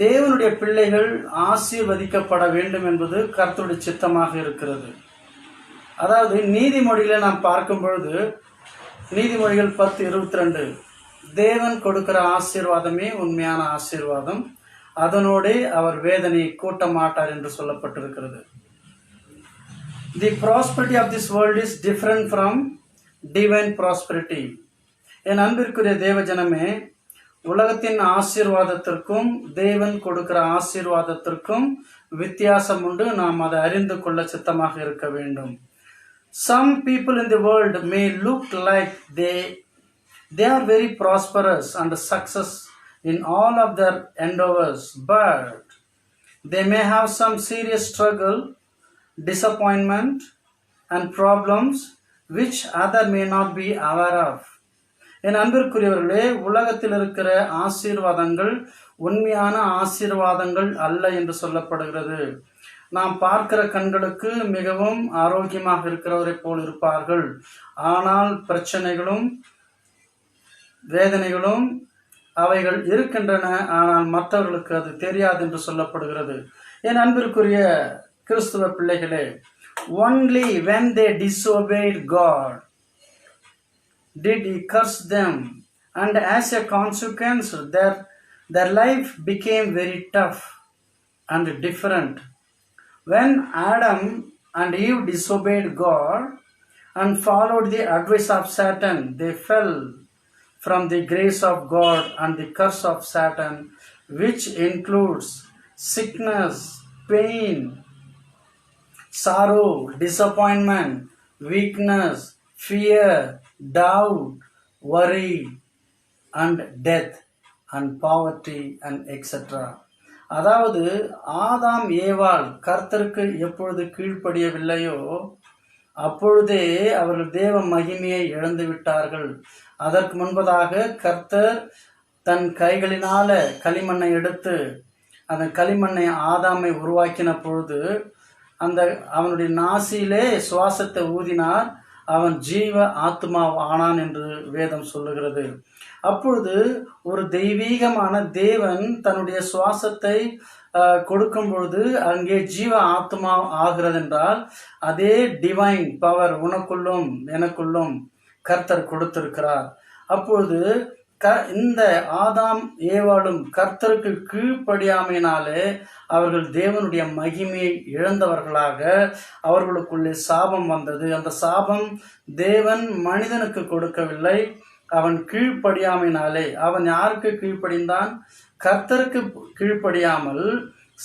தேவனுடைய பிள்ளைகள் ஆசீர்வதிக்கப்பட வேண்டும் என்பது கர்த்தருடைய சித்தமாக இருக்கிறது. அதாவது நீதிமொழிகளை நாம் பார்க்கும் பொழுது நீதிமொழிகள் 10:22 தேவன் கொடுக்கிற ஆசீர்வாதமே உண்மையான ஆசீர்வாதம், அதனோட அவர் வேதனையை கூட்ட மாட்டார் என்று சொல்லப்பட்டிருக்கிறது. The prosperity of this world is different from divine prosperity. என் அன்பிற்குரிய தேவஜனமே, உலகத்தின் ஆசீர்வாதத்திற்கும் தேவன் கொடுக்கிற ஆசீர்வாதத்திற்கும் வித்தியாசம் உண்டு. நாம் அதை அறிந்து கொள்ள சித்தமாக இருக்க வேண்டும். Some people in the world may look like they are very prosperous and success in all of their endeavors, but they may have some serious struggle, disappointment and problems which other may not be aware of. என் அன்பிற்குரியவர்களே, உலகத்தில் இருக்கிற ஆசீர்வாதங்கள் உண்மையான ஆசீர்வாதங்கள் அல்ல என்று சொல்லப்படுகிறது. நாம் பார்க்கிற கண்களுக்கு மிகவும் ஆரோக்கியமாக இருக்கிறவரை போல் இருப்பார்கள், ஆனால் பிரச்சனைகளும் வேதனைகளும் அவைகள் இருக்கின்றன, ஆனால் மற்றவர்களுக்கு அது தெரியாது என்று சொல்லப்படுகிறது. என் அன்பிற்குரிய கிறிஸ்துவ பிள்ளைகளே, only when they disobeyed God did he curse them, and as a consequence their life became very tough and different. When Adam and Eve disobeyed God and followed the advice of Satan, they fell from the grace of God and the curse of Satan, which includes sickness, pain, sorrow, disappointment, weakness, fear, doubt, worry and death and poverty and etc. அதாவது ஆதாம் ஏவாள் கர்த்தருக்கு எப்பொழுது கீழ்ப்படியவில்லையோ அப்பொழுதே அவர்கள் தேவ மகிமையை இழந்து விட்டார்கள். அதற்கு முன்பதாக கர்த்தர் தன் கைகளினால களிமண்ணை எடுத்து அந்த களிமண்ணை ஆதாமை உருவாக்கின பொழுது அவனுடைய நாசியிலே சுவாசத்தை ஊதினார், அவன் ஜீவ ஆத்மா ஆனான் என்று வேதம் சொல்லுகிறது. அப்பொழுது ஒரு தெய்வீகமான தேவன் தன்னுடைய சுவாசத்தை கொடுக்கும் பொழுது அங்கே ஜீவ ஆத்மா ஆகிறது என்றால் அதே டிவைன் பவர் உனக்குள்ளும் எனக்குள்ளும் கர்த்தர் கொடுத்திருக்கிறார். அப்பொழுது இந்த ஆதாம் ஏவாளும் கர்த்தருக்கு கீழ்ப்படியாமையினாலே அவர்கள் தேவனுடைய மகிமையை இழந்தவர்களாக அவர்களுக்குள்ளே சாபம் வந்தது. அந்த சாபம் தேவன் மனிதனுக்கு கொடுக்கவில்லை, அவன் கீழ்ப்படியாமையினாலே. அவன் யாருக்கு கீழ்ப்படிந்தான்? கர்த்தருக்கு கீழ்ப்படியாமல்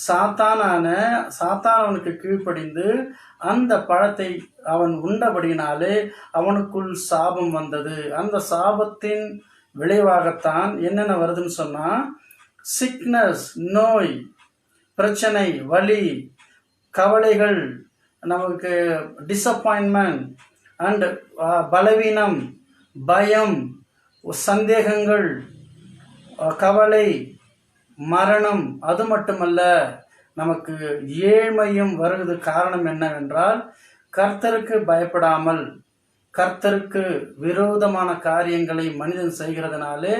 சாத்தான் அவனுக்கு கீழ்ப்படிந்து அந்த பழத்தை அவன் உண்டபடியினாலே அவனுக்குள் சாபம் வந்தது. அந்த சாபத்தின் விளைவாகத்தான் என்னென்ன வருதுன்னு சொன்னா, சிக்னஸ், நோய், பிரச்சனை, வலி, கவலைகள், நமக்கு டிசப்பாயின்மெண்ட் அண்ட் பலவீனம், பயம், சந்தேகங்கள், கவலை, மரணம். அது மட்டுமல்ல, நமக்கு ஏழ்மையும் வருவது. காரணம் என்னவென்றால் கர்த்தருக்கு பயப்படாமல் கர்த்தருக்கு விரோதமான காரியங்களை மனிதன் செய்கிறதுனாலே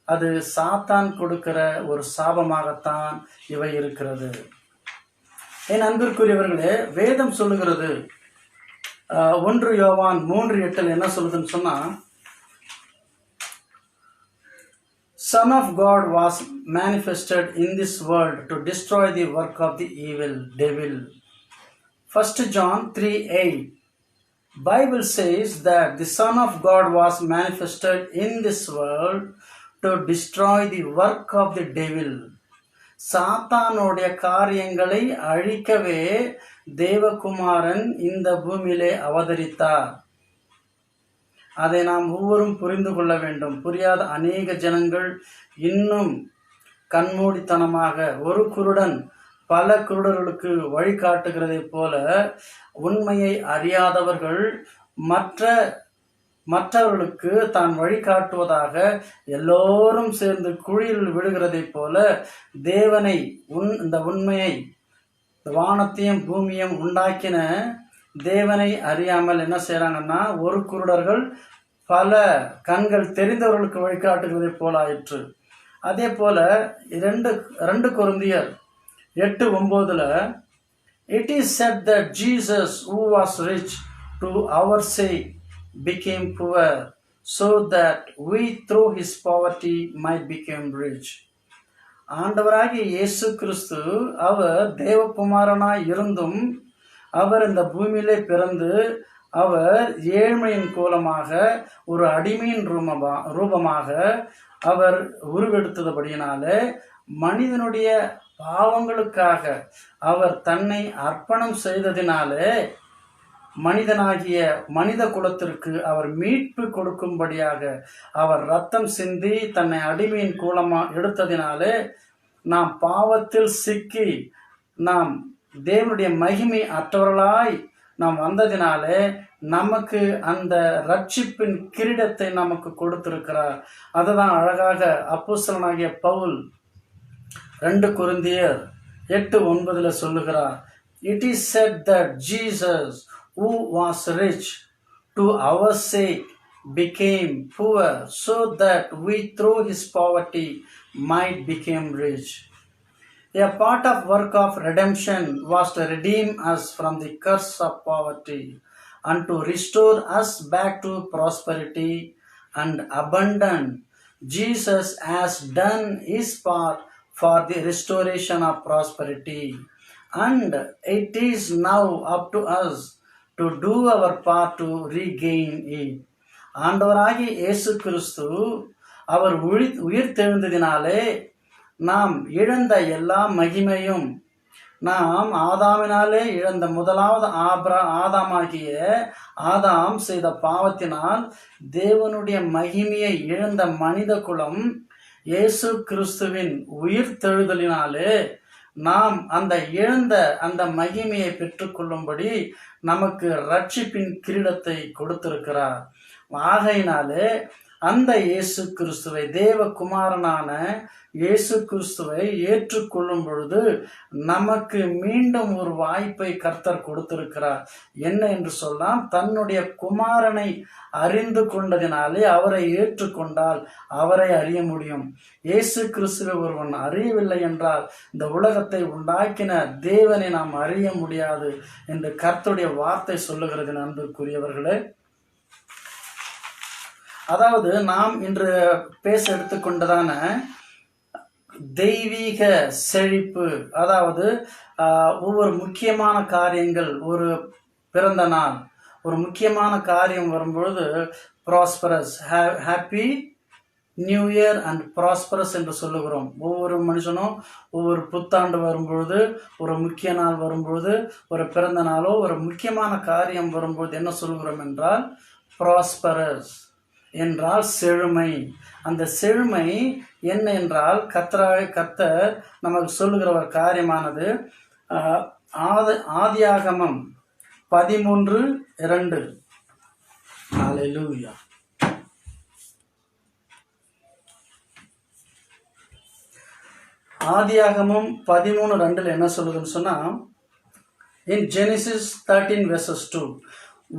அது சாத்தான் கொடுக்கிற ஒரு சாபமாகத்தான் இவை இருக்கிறது. என் அன்பிற்குரியவர்களே, வேதம் சொல்லுகிறது 1 யோவான் 3:8 என்ன சொல்லுதுன்னு சொன்னா, Son of God was manifested in this world to destroy the work of the evil devil. 1 John 3:8 Bible says that the Son of God was manifested in this world to destroy the work of the devil. சாத்தானுடைய காரியங்களை அழிக்கவே தேவகுமாரன் இந்த பூமியிலே அவதரித்தார். அதை நாம் ஒவ்வொருவரும் புரிந்து கொள்ள வேண்டும். புரியாத அநேக ஜனங்கள் இன்னும் கண்மூடித்தனமாக ஒரு குருடன் பல குருடர்களுக்கு வழிகாட்டுகிறதை போல உண்மையை அறியாதவர்கள் மற்றவர்களுக்கு தான் வழிகாட்டுவதாக எல்லோரும் சேர்ந்து குழியில் விடுகிறதை போல தேவனை இந்த உண்மையை வானத்தையும் பூமியும் உண்டாக்கின தேவனை அறியாமல் என்ன செய்யறாங்கன்னா ஒரு குருடர்கள் பல கண்கள் தெரிந்தவர்களுக்கு வழிகாட்டுகிறதை போல ஆயிற்று. அதே போல 2 கொரிந்தியர் 8:9 it is said that Jesus who was rich to our sake became poor so that we through his poverty might become rich. ஆண்டவராகிய இயேசு கிறிஸ்து அவர் தேவகுமாரனாய் இருந்தும் அவர் இந்த பூமியிலே பிறந்து அவர் ஏழ்மையின் கோலமாக ஒரு அடிமையின் ரூபமாக அவர் உருவெடுத்தபடியினாலே மனிதனுடைய பாவங்களுக்காக அவர் தன்னை அர்ப்பணம் செய்ததினாலே மனிதனாகிய மனித குலத்திற்கு அவர் மீட்பு கொடுக்கும்படியாக அவர் ரத்தம் சிந்தி தன்னை அடிமையின் எடுத்ததினாலே நாம் பாவத்தில் சிக்கி நாம் தேவனுடைய மகிமை அற்றவர்களாய் நாம் வந்ததினாலே நமக்கு அந்த ரட்சிப்பின் கிரீடத்தை நமக்கு கொடுத்திருக்கிறார். அதுதான் அழகாக அப்போஸ்தலனாகிய பவுல் 2 கொரிந்தியர் 8:9 சொல்லுகிறார். It is said that Jesus who was rich to our sake became poor so that we through his poverty might become rich. A part of work of redemption was to redeem us from the curse of poverty and to restore us back to prosperity and abundance. Jesus has done his part for the restoration of prosperity, and it is now up to us to do our part to regain it. ஆண்டவராகிய இயேசு கிறிஸ்து அவர் உயிர் தெழுந்ததினாலே நாம் இழந்த எல்லா மகிமையும் நாம் ஆதாமினாலே இழந்த முதலாவது ஆதாமாகிய ஆதாம் செய்த பாவத்தினால் தேவனுடைய மகிமையை இழந்த மனித குலம் இயேசு கிறிஸ்துவின் உயிர் தெழுதலினாலே நாம் அந்த இழந்த அந்த மகிமையை பெற்றுக்கொள்ளும்படி நமக்கு ரட்சிப்பின் கிரீடத்தை கொடுத்திருக்கிறார். ஆகையினாலே அந்த இயேசு கிறிஸ்துவை தேவகுமாரனான இயேசு கிறிஸ்துவை ஏற்றுக்கொள்ளும் பொழுது நமக்கு மீண்டும் ஒரு வாய்ப்பை கர்த்தர் கொடுத்திருக்கிறார். என்ன என்று சொல்லாம், தன்னுடைய குமாரனை அறிந்து கொண்டதினாலே அவரை ஏற்றுக்கொண்டால் அவரை அறிய முடியும். இயேசு கிறிஸ்துவை ஒருவன் அறியவில்லை என்றால் இந்த உலகத்தை உண்டாக்கின தேவனை நாம் அறிய முடியாது என்று கர்த்தருடைய வார்த்தை சொல்லுகிறது. அன்புக்குரியவர்களே, அதாவது நாம் இன்று பேச எடுத்துக்கொண்டதான தெய்வீக செழிப்பு, அதாவது ஒவ்வொரு முக்கியமான காரியங்கள், ஒரு பிறந்த நாள், ஒரு முக்கியமான காரியம் வரும்பொழுது prosperous, happy new year and prosperous என்று சொல்லுகிறோம். ஒவ்வொரு மனுஷனும் ஒவ்வொரு புத்தாண்டு வரும்பொழுது, ஒரு முக்கிய நாள் வரும்பொழுது, ஒரு பிறந்த நாளோ ஒரு முக்கியமான காரியம் வரும்பொழுது என்ன சொல்கிறோம் என்றால் ப்ராஸ்பரஸ் என்றால் செழுமை. அந்த செழுமை என்ன என்றால் கர்த்தர் நமக்கு சொல்லுகிற ஒரு காரியமானது ஆதியாகமம் 13:2. ஹல்லேலூயா. ஆதியாகமம் 13:2 என்ன சொல்லுதுன்னு சொன்னா, in Genesis 13:2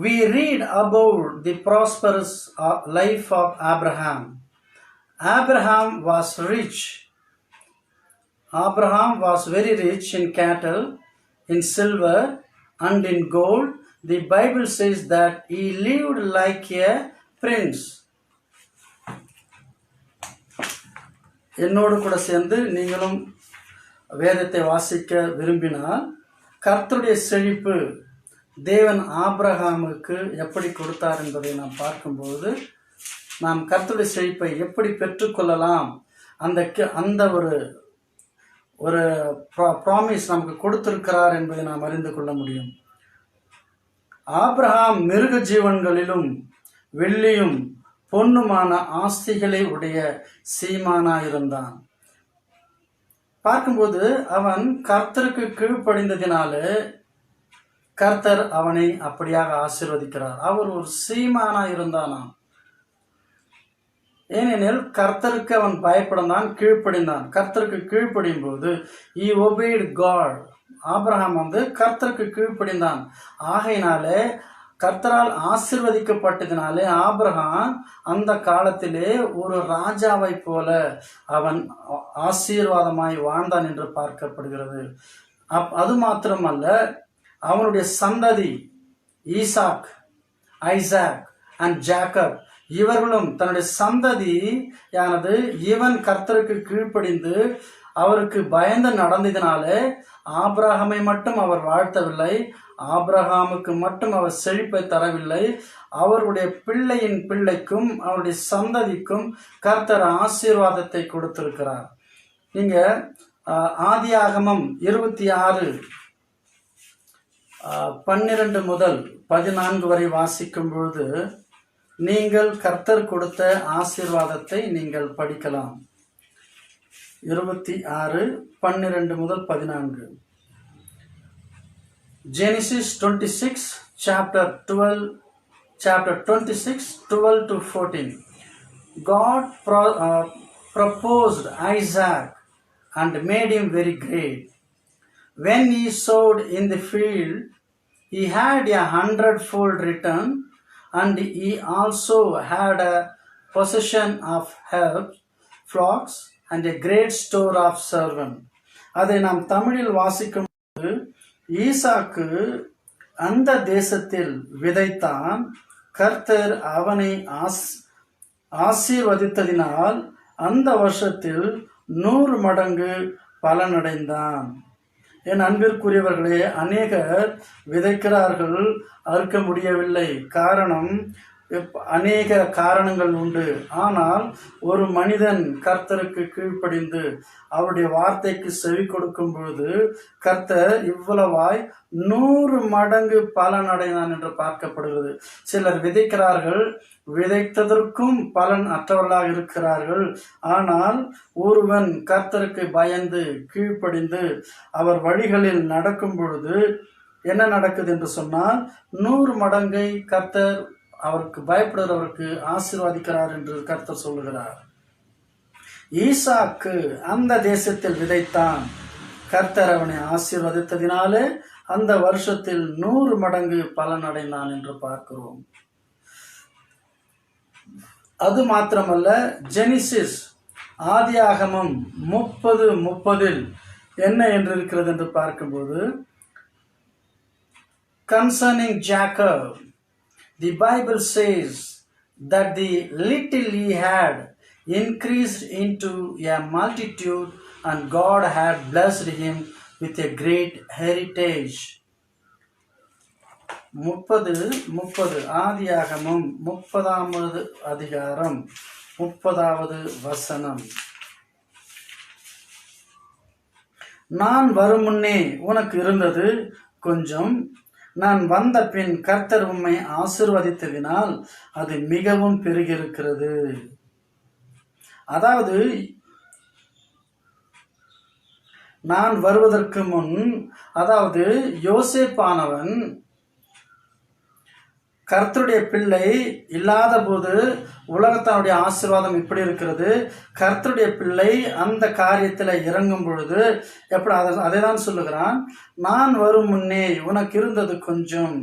we read about the prosperous life of Abraham. Abraham was rich. Abraham was very rich in cattle, in silver, and in gold. The Bible says that he lived like a prince. என்னோடு கூட சேர்ந்து நீங்களும் வேதத்தை வாசிக்க விரும்பினால், கர்த்தருடைய செழிப்பு தேவன் ஆபிரகாமுக்கு எப்படி கொடுத்தார் என்பதை நாம் பார்க்கும்போது, நாம் கர்த்தருடைய செழிப்பை எப்படி பெற்றுக்கொள்ளலாம், அந்த ஒரு ப்ராமிஸ் நமக்கு கொடுத்திருக்கிறார் என்பதை நாம் அறிந்து கொள்ள முடியும். ஆபிரகாம் மிருக ஜீவன்களிலும் வெள்ளியும் பொன்னுமான ஆஸ்திகளை உடைய சீமானாயிருந்தான். பார்க்கும்போது அவன் கர்த்தருக்கு கீழ்ப்படிந்ததினாலே கர்த்தர் அவனை அப்படியாக ஆசீர்வதிக்கிறார். அவர் ஒரு சீமானா இருந்தானாம். ஏனெனில் கர்த்தருக்கு அவன் பயப்படான், கீழ்ப்படிந்தான். கர்த்தருக்கு கீழ்ப்படியும் போது he obeyed God. ஆபிரகாம் கர்த்தருக்கு கீழ்ப்படிந்தான். ஆகையினாலே கர்த்தரால் ஆசீர்வதிக்கப்பட்டதினாலே ஆபிரகாம் அந்த காலத்திலே ஒரு ராஜாவை போல அவன் ஆசீர்வாதமாய் வாழ்ந்தான் என்று பார்க்கப்படுகிறது. அது மாத்திரமல்ல, அவனுடைய சந்ததி ஈசாக், ஐசாக் அண்ட் ஜாக்கப் இவர்களும் தன்னுடைய சந்ததியானது இவன் கர்த்தருக்கு கீழ்ப்படிந்து அவருக்கு பயந்து நடந்ததினாலே ஆபிரகாமை மட்டும் அவர் வாழ்த்தவில்லை, ஆபிரகாமுக்கு மட்டும் அவர் செழிப்பை தரவில்லை, அவருடைய பிள்ளையின் பிள்ளைக்கும் அவருடைய சந்ததிக்கும் கர்த்தர் ஆசீர்வாதத்தை கொடுத்திருக்கிறார். நீங்க ஆதியாகமம் 26:12 முதல் 14 வரை வாசிக்கும் பொழுது நீங்கள் கர்த்தர் கொடுத்த ஆசீர்வாதத்தை நீங்கள் படிக்கலாம். 26:12 முதல் 14. Genesis 26 chapter 26 12 to 14. God proposed Isaac and made him very great. When he sowed in the field, he had 100-fold return, and he also had a possession of herds, flocks, and a great store of servants. அதை நாம் தமிழில் வாசிக்கும் போது, ஈசாக்கு அந்த தேசத்தில் விதைத்தான், கர்த்தர் அவனை ஆசீர்வதித்ததினால் அந்த வருஷத்தில் 100 மடங்கு பலனடைந்தான். என் அன்பிற்குரியவர்களே, அநேகர் விதைக்கிறார்கள், அறுக்க முடியவில்லை. காரணம், அநேக காரணங்கள் உண்டு. ஆனால் ஒரு மனிதன் கர்த்தருக்கு கீழ்ப்படிந்து அவருடைய வார்த்தைக்கு செவி கொடுக்கும் பொழுது கர்த்தர் இவ்வளவாய் 100 மடங்கு பலன் அடைந்தான் என்று பார்க்கப்படுகிறது. சிலர் விதைக்கிறார்கள், விதைத்ததற்கும் பலன் அற்றவர்களாக இருக்கிறார்கள். ஆனால் ஒருவன் கர்த்தருக்கு பயந்து கீழ்ப்படிந்து அவர் வழிகளில் நடக்கும் பொழுது என்ன நடக்குது என்று சொன்னால், 100 மடங்கை கர்த்தர் அவருக்கு பயப்படுகிறவருக்கு ஆசீர்வதிக்கிறார் என்று கர்த்தர் சொல்லுகிறார். ஈசாக்கு அந்த தேசத்தில் விதைத்தான், கர்த்தர் அவனை ஆசீர்வதித்ததினாலே அந்த வருஷத்தில் 100 மடங்கு பலன் அடைந்தான் என்று பார்க்கிறோம். அது மாத்திரமல்ல, ஜெனிசிஸ் ஆதியாகமம் 30:30 என்ன என்று இருக்கிறது என்று பார்க்கும்போது, concerning Jacob, the Bible says that the little he had increased into a multitude, and God had blessed him with a great heritage. 30:30 ஆதியாகமம் 30வது அதிகாரம் 30வது வசனம். நான் வரும் முன்னே உனக்கு இருந்தது கொஞ்சம், நான் வந்த பின் கர்த்தர் உம்மை ஆசீர்வதித்ததினால் அது மிகவும் பெருகியிருக்கிறது. அதாவது, நான் வருவதற்கு முன், அதாவது யோசேப்பானவன் கர்த்தருடைய பிள்ளை இல்லாத போது உலகத்தானுடைய ஆசீர்வாதம் இப்படி இருக்கிறது. கர்த்தருடைய பிள்ளை அந்த காரியத்தில் இறங்கும் பொழுது எப்படி அதை தான் சொல்லுகிறான், நான் வரும் முன்னே உனக்கு இருந்தது கொஞ்சம்,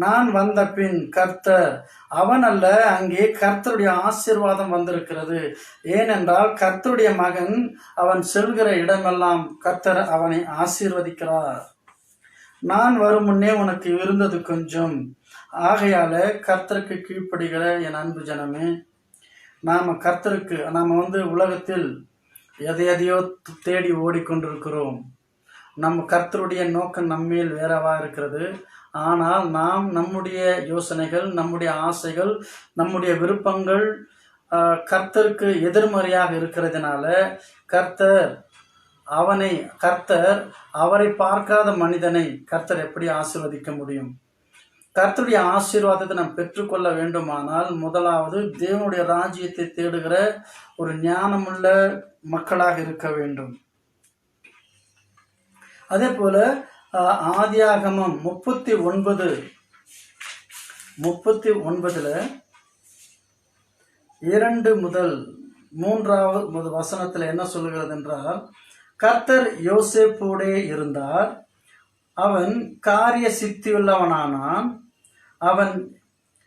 நான் வந்த பின் கர்த்தர், அவன் அல்ல, அங்கே கர்த்தருடைய ஆசீர்வாதம் வந்திருக்கிறது. ஏனென்றால் கர்த்தருடைய மகன் அவன் செல்கிற இடமெல்லாம் கர்த்தர் அவனை ஆசீர்வதிக்கிறார். நான் வரும் முன்னே உனக்கு இருந்தது கொஞ்சம். ஆகையால கர்த்தருக்கு கீழ்ப்படுகிற என் அன்பு ஜனமே, நாம உலகத்தில் எதையோ தேடி ஓடிக்கொண்டிருக்கிறோம். நம்ம கர்த்தருடைய நோக்கம் நம்மேல் வேறவா இருக்கிறது. ஆனால் நாம் நம்முடைய யோசனைகள், நம்முடைய ஆசைகள், நம்முடைய விருப்பங்கள் கர்த்தருக்கு எதிர்மறையாக இருக்கிறதுனால கர்த்தர் அவரை பார்க்காத மனிதனை கர்த்தர் எப்படி ஆசீர்வதிக்க முடியும்? கர்த்தருடைய ஆசீர்வாதத்தை நாம் பெற்றுக்கொள்ள வேண்டுமானால் முதலாவது தேவனுடைய ராஜ்யத்தை தேடுகிற ஒரு ஞானமுள்ள மக்களாக இருக்க வேண்டும். அதே போல ஆதியாகமம் 39:39 2 முதல் 3வது வசனத்தில் என்ன சொல்லுகிறது என்றால், கர்த்தர் யோசேப்போடே இருந்தார், அவன் காரிய சித்தியுள்ளவனானான், அவன்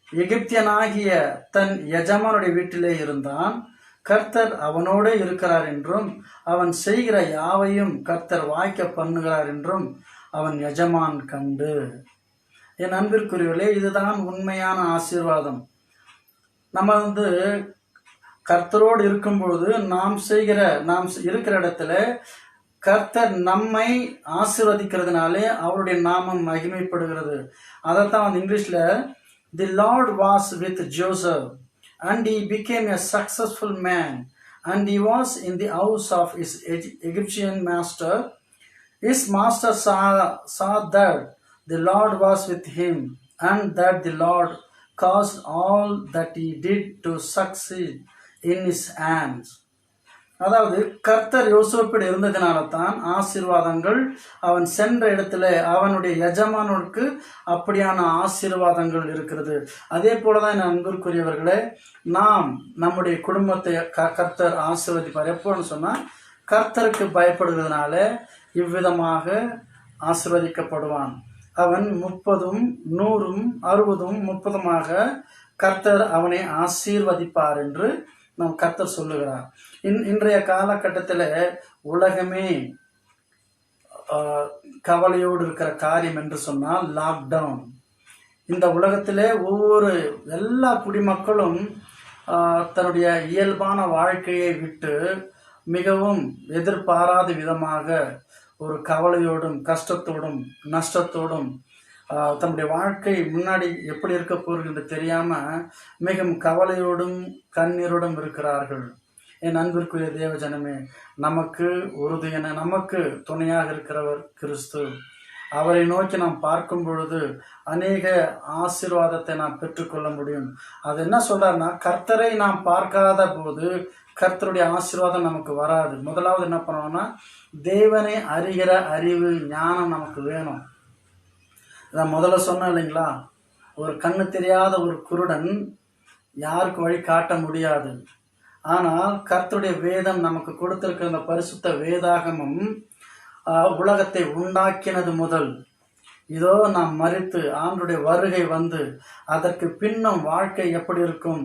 எகிப்தியனாகிய தன் எஜமானுடைய வீட்டிலே இருந்தான். கர்த்தர் அவனோடு இருக்கிறார் என்றும் அவன் செய்கிற யாவையும் கர்த்தர் வாய்க்க பண்ணுகிறார் என்றும் அவன் எஜமான் கண்டு. என் அன்பிற்குரியவர்களே, இதுதான் உண்மையான ஆசீர்வாதம். நம்ம கர்த்தரோடு இருக்கும்பொழுது நாம் இருக்கிற இடத்துல கர்த்தர் நம்மை ஆசீர்வதிக்கிறதுனாலே அவருடைய நாமம் மகிமைப்படுகிறது. அதைத்தான் இங்கிலீஷ்ல the lord was with Joseph and he became a successful man, and he was in the house of his Egyptian master. His master saw that the Lord was with him, and that the Lord caused all that he did to succeed in his hands. அதாவது கர்த்தர் யோசேப்பில் இருந்ததினால தான் ஆசீர்வாதங்கள் அவன் சென்ற இடத்துல அவனுடைய எஜமானுக்கு அப்படியான ஆசீர்வாதங்கள் இருக்கிறது. அதே போலதான் என் அன்பிற்குரியவர்களே, நாம் நம்முடைய குடும்பத்தை கர்த்தர் ஆசீர்வதிப்பார். எப்போன்னு சொன்னா கர்த்தருக்கு பயப்படுகிறதுனால இவ்விதமாக ஆசீர்வதிக்கப்படுவான். அவன் 30, 100, 60, 30 கர்த்தர் அவனை ஆசீர்வதிப்பார் என்று நம் கர்த்தர் சொல்லுகிறார். இன்றைய காலகட்டத்தில் உலகமே கவலையோடு இருக்கிற காரியம் என்று சொன்னால் லாக்டவுன். இந்த உலகத்திலே எல்லா குடிமக்களும் தன்னுடைய இயல்பான வாழ்க்கையை விட்டு மிகவும் எதிர்பாராத விதமாக ஒரு கவலையோடும் கஷ்டத்தோடும் நஷ்டத்தோடும் தன்னுடைய வாழ்க்கை முன்னாடி எப்படி இருக்க போகிறது என்று தெரியாம மிகவும் கவலையோடும் கண்ணீரோடும் இருக்கிறார்கள். என் அன்பிற்குரிய தேவஜனமே, நமக்கு நமக்கு துணையாக இருக்கிறவர் கிறிஸ்து. அவரை நோக்கி நாம் பார்க்கும் பொழுது அநேக ஆசீர்வாதத்தை நாம் பெற்றுக்கொள்ள முடியும். அது என்ன சொல்றாருன்னா, கர்த்தரை நாம் பார்க்காத போது கர்த்தருடைய ஆசீர்வாதம் நமக்கு வராது. முதலாவது என்ன பண்ணணும்னா, தேவனை அறிகிற அறிவு ஞானம் நமக்கு வேணும். இதான் முதல்ல சொன்னேன் இல்லைங்களா, ஒரு கண்ணு தெரியாத ஒரு குருடன் யாருக்கு வழி காட்ட முடியாது. ஆனால் கர்த்தருடைய வேதம் நமக்கு கொடுத்திருக்கிற அந்த பரிசுத்த வேதாகமும் உலகத்தை உண்டாக்கினது முதல் இதோ நாம் மரித்து ஆண்டுடைய வருகை வந்து அதற்கு பின்னும் வாழ்க்கை எப்படி இருக்கும்,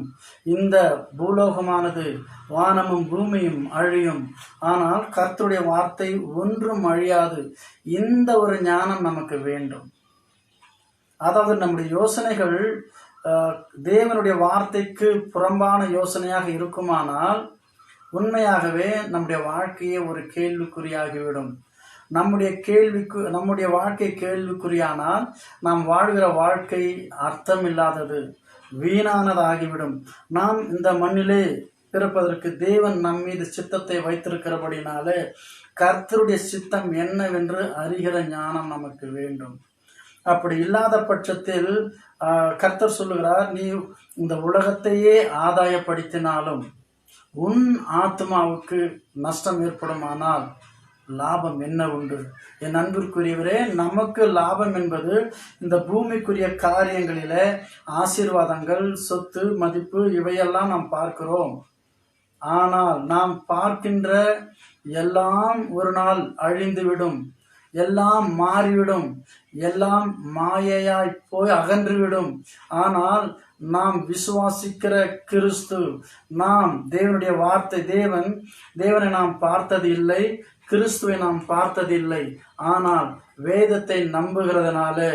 இந்த பூலோகமானது வானமும் பூமியும் அழியும், ஆனால் கர்த்தருடைய வார்த்தை ஒன்றும் அழியாது. இந்த ஒரு ஞானம் நமக்கு வேண்டும். அதாவது நம்முடைய யோசனைகள் தேவனுடைய வார்த்தைக்கு புறம்பான யோசனையாக இருக்குமானால் உண்மையாகவே நம்முடைய வாழ்க்கையே ஒரு கேள்விக்குறியாகிவிடும். நம்முடைய வாழ்க்கை கேள்விக்குறியானால் நாம் வாழ்கிற வாழ்க்கை அர்த்தம் இல்லாதது, வீணானதாகிவிடும். நாம் இந்த மண்ணிலே பிறப்பதற்கு தேவன் நம் மீது சித்தத்தை வைத்திருக்கிறபடினாலே கர்த்தருடைய சித்தம் என்னவென்று அறிகிற ஞானம் நமக்கு வேண்டும். அப்படி இல்லாத பட்சத்தில் கர்த்தர் சொல்லுகிறார், நீ இந்த உலகத்தையே ஆதாயப்படுத்தினாலும் உன் ஆத்மாவுக்கு நஷ்டம் ஏற்படுமானால் லாபம் என்ன உண்டு? என் அன்பிற்குரியவரே, நமக்கு லாபம் என்பது இந்த பூமிக்குரிய காரியங்களில ஆசீர்வாதங்கள், சொத்து, மதிப்பு இவையெல்லாம் நாம் பார்க்கிறோம். ஆனால் நாம் பார்க்கின்ற எல்லாம் ஒரு நாள் அழிந்துவிடும், எல்லாம் மாறிவிடும், எல்லாம் மாயையாய் போய் அகன்றுவிடும். ஆனால் நாம் விசுவாசிக்கிற கிறிஸ்து, நாம் தேவனுடைய வார்த்தை, தேவனை நாம் பார்த்தது இல்லை, கிறிஸ்துவை நாம் பார்த்ததில்லை. ஆனால் வேதத்தை நம்புகிறதுனாலே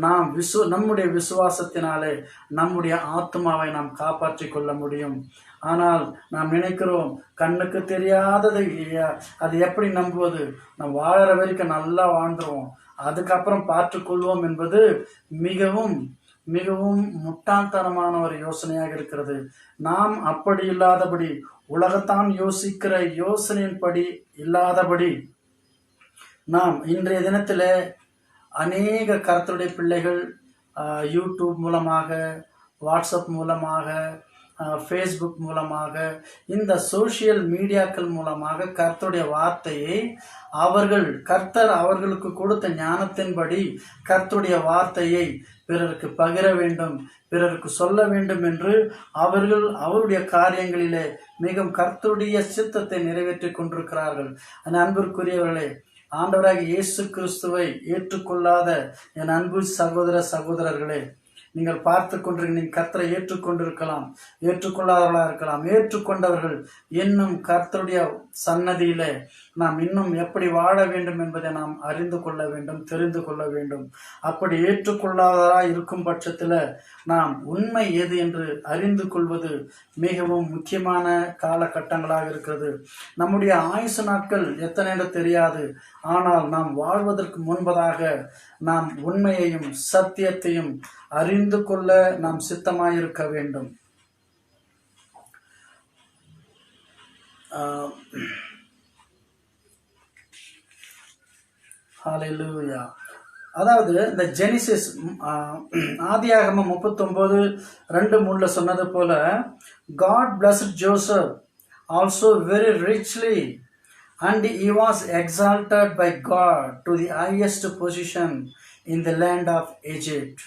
நாம் நம்முடைய விசுவாசத்தினாலே நம்முடைய ஆத்மாவை நாம் காப்பாற்றி கொள்ள முடியும். ஆனால் நாம் நினைக்கிறோம், கண்ணுக்கு தெரியாதது அது எப்படி நம்புவது, நாம் வாழற வரைக்கும் நல்லா வாழ்ந்துருவோம், அதுக்கப்புறம் பார்த்துக்கொள்வோம் என்பது மிகவும் மிகவும் முட்டாள்தனமான ஒரு யோசனையாக இருக்கிறது. நாம் அப்படி இல்லாதபடி, உலகத்தான் யோசிக்கிற யோசனையின்படி இல்லாதபடி, நாம் இன்றைய தினத்தில் அநேக கர்த்தருடைய பிள்ளைகள் யூடியூப் மூலமாக, வாட்ஸ்அப் மூலமாக, ஃபேஸ்புக் மூலமாக, இந்த சோசியல் மீடியாக்கள் மூலமாக கர்த்தருடைய வார்த்தையை கர்த்தர் அவர்களுக்கு கொடுத்த ஞானத்தின்படி கர்த்தருடைய வார்த்தையை பிறருக்கு பகிர வேண்டும், பிறருக்கு சொல்ல வேண்டும் என்று அவருடைய காரியங்களிலே மிகவும் கர்த்தருடைய சித்தத்தை நிறைவேற்றி கொண்டிருக்கிறார்கள். அன்பிற்குரியவர்களே, ஆண்டவராகிய இயேசு கிறிஸ்துவை ஏற்றுக்கொள்ளாத என் அன்பு சகோதரர்களே, நீங்கள் பார்த்து கொண்டிருக்க நீங்கள் கர்த்தரை ஏற்றுக்கொண்டிருக்கலாம், ஏற்றுக்கொள்ளாதவர்களாக இருக்கலாம். ஏற்றுக்கொண்டவர்கள் இன்னும் கர்த்தருடைய சன்னதியில நாம் இன்னும் எப்படி வாழ வேண்டும் என்பதை நாம் அறிந்து கொள்ள வேண்டும், தெரிந்து கொள்ள வேண்டும். அப்படி ஏற்றுக்கொள்ளாதவராக இருக்கும் பட்சத்தில் நாம் உண்மை எது என்று அறிந்து கொள்வது மிகவும் முக்கியமான காலகட்டங்களாக இருக்கிறது. நம்முடைய ஆயுசு நாட்கள் எத்தனை என்று தெரியாது. ஆனால் நாம் வாழ்வதற்கு முன்பதாக நாம் உண்மையையும் சத்தியத்தையும் அறிந்து கொள்ள நாம் சித்தமாயிருக்க வேண்டும். ஹல்லேலூயா. அதாவது இந்த ஜெனிசிஸ் ஆதியாகமம் 39:2-3 சொன்னது போல, God blessed Joseph also very richly, and he was exalted by God to the highest position in the land of Egypt.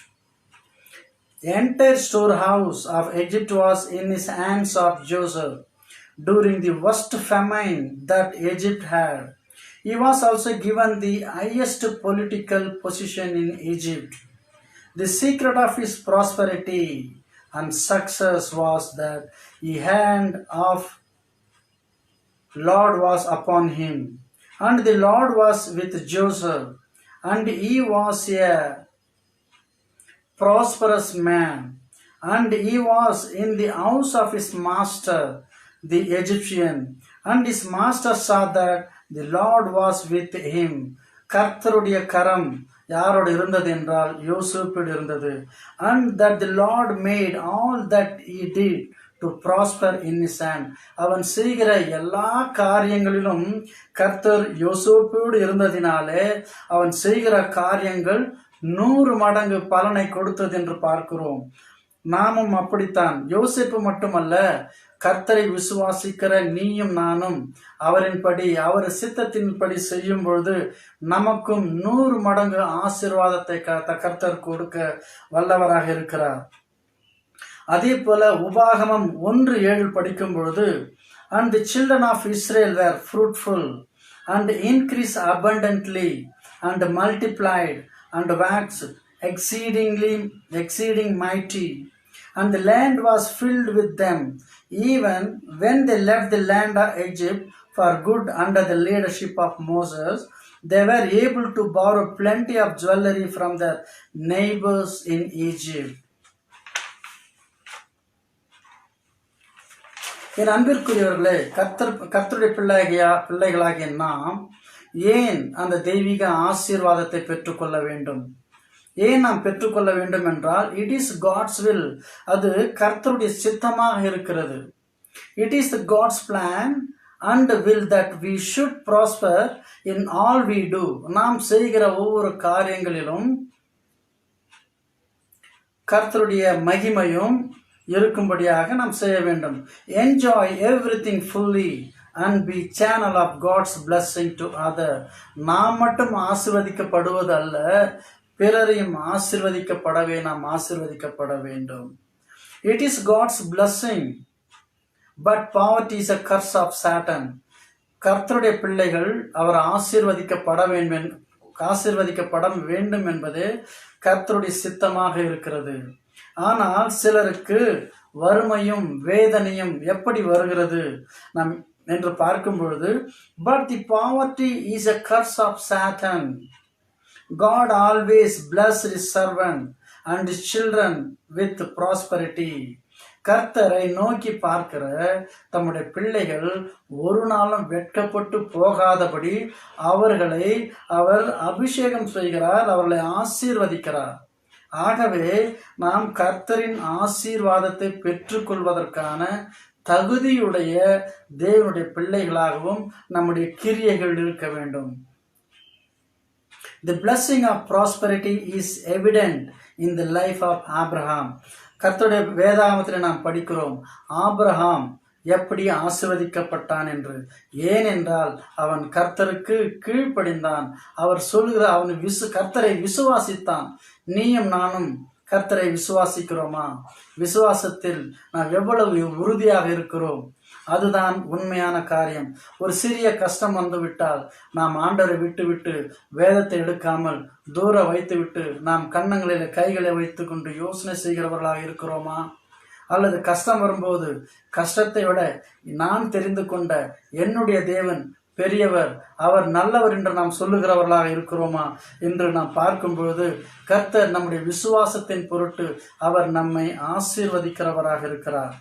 The entire storehouse of Egypt was in his hands of Joseph during the worst famine that Egypt had. He was also given the highest political position in Egypt. The secret of his prosperity and success was that the hand of Lord was upon him, and the Lord was with Joseph, and he was a prosperous man, and he was in the house of his master, the Egyptian, and his master saw that the Lord was with him. கர்த்தருடைய கரம் யாரோடு இருந்தது என்றால் யோசேப்போடு இருந்தது. And that the Lord made all that he did to prosper in his hand. அவன் செய்கிற எல்லா காரியங்களிலும் கர்த்தர் யோசேப்போடு இருந்ததினாலே அவன் செய்கிற காரியங்கள் 100 மடங்கு பலனை கொடுத்தது என்று பார்க்கிறோம். நாமும் அப்படித்தான். யோசேப்பு மட்டுமல்ல, கர்த்தரை விசுவாசிக்கிற நீயும் நானும் அவரின்படி அவர் சித்தத்தின்படி செய்யும் பொழுது நமக்கும் 100 மடங்கு ஆசீர்வாதத்தை கர்த்தர் கொடுக்க வல்லவராக இருக்கிறார். அதே போல உபாகமம் 1:7 படிக்கும் பொழுது, and the children of Israel were fruitful and increased abundantly and multiplied and waxed exceeding mighty, and the land was filled with them. Even when they left the land of Egypt for good under the leadership of Moses, they were able to borrow plenty of jewelry from their neighbors in Egypt. என் அன்பிற்குரியவர்களே, கர்த்தருடைய பிள்ளைகளாகிய நாம் ஏன் அந்த தெய்வீக ஆசீர்வாதத்தை பெற்றுக்கொள்ள வேண்டும்? ஏன் நாம் பெற்றுக்கொள்ள வேண்டும் என்றால், இட் இஸ் காட்ஸ் வில். அது கர்த்தருடைய சித்தமாக இருக்கிறது. It is the God's plan and will that we should prosper in all we do. நாம் செய்கிற ஒவ்வொரு காரியங்களிலும் கர்த்தருடைய மகிமையும் இருக்கும்படியாக நாம் செய்ய வேண்டும். Enjoy everything fully and be channel of God's blessing to other. நாம் மட்டும் ஆசீர்வதிக்கப்படுவது அல்ல, பிறரையும் நாம் ஆசீர்வதிக்கப்பட வேண்டும். It is God's blessing, but poverty is a curse of Satan. கர்த்தருடைய பிள்ளைகள் அவர் ஆசீர்வதிக்கப்பட வேண்டும் என்பது கர்த்தருடைய சித்தமாக இருக்கிறது. ஆனால் சிலருக்கு வறுமையும் வேதனையும் எப்படி வருகிறது நாம் என்று பார்க்கும் பொழுது, but the poverty is a curse of Satan. God always blessed his servant and his children with prosperity. கர்த்தரை நோக்கி பார்க்கிற தம்முடைய பிள்ளைகள் ஒரு நாளும் வெட்கப்பட்டு போகாதபடி அவர்களை அவர் அபிஷேகம் செய்கிறார், அவர்களை ஆசீர்வதிக்கிறார். ஆகவே நாம் கர்த்தரின் ஆசீர்வாதத்தை பெற்றுக்கொள்வதற்கான தகுதியுடைய தேவனுடைய பிள்ளைகளாகவும் நம்முடைய கிரியைகள் இருக்க வேண்டும். The blessing of prosperity is evident in the life of Abraham. கர்த்தருடைய வேதாகமத்தில் நாம் படிக்கிறோம், ஆபிரகாம் எப்படி ஆசீர்வதிக்கப்பட்டான் என்று. ஏனென்றால் அவன் கர்த்தருக்கு கீழ்ப்படிந்தான். அவர் சொல்கிற கர்த்தரை விசுவாசித்தான். நீயும் நானும் கர்த்தரை விசுவாசிக்கிறோமா? விசுவாசத்தில் நாம் எவ்வளவு உறுதியாக இருக்கிறோம்? அதுதான் உண்மையான காரியம். ஒரு சிறிய கஷ்டம் வந்துவிட்டால் நாம் ஆண்டவரை விட்டு வேதத்தை எடுக்காமல் தூர வைத்துவிட்டு நாம் கன்னங்களில் கைகளை வைத்து கொண்டு யோசனை செய்கிறவர்களாக இருக்கிறோமா? அல்லது கஷ்டம் வரும்போது கஷ்டத்தை விட நான் தெரிந்து கொண்ட என்னுடைய தேவன் பெரியவர், அவர் நல்லவர் என்று நாம் சொல்லுகிறவர்களாக இருக்கிறோமா என்று நாம் பார்க்கும்போது கர்த்தர் நம்முடைய விசுவாசத்தின் பொருட்டு அவர் நம்மை ஆசீர்வதிக்கிறவராக இருக்கிறார்.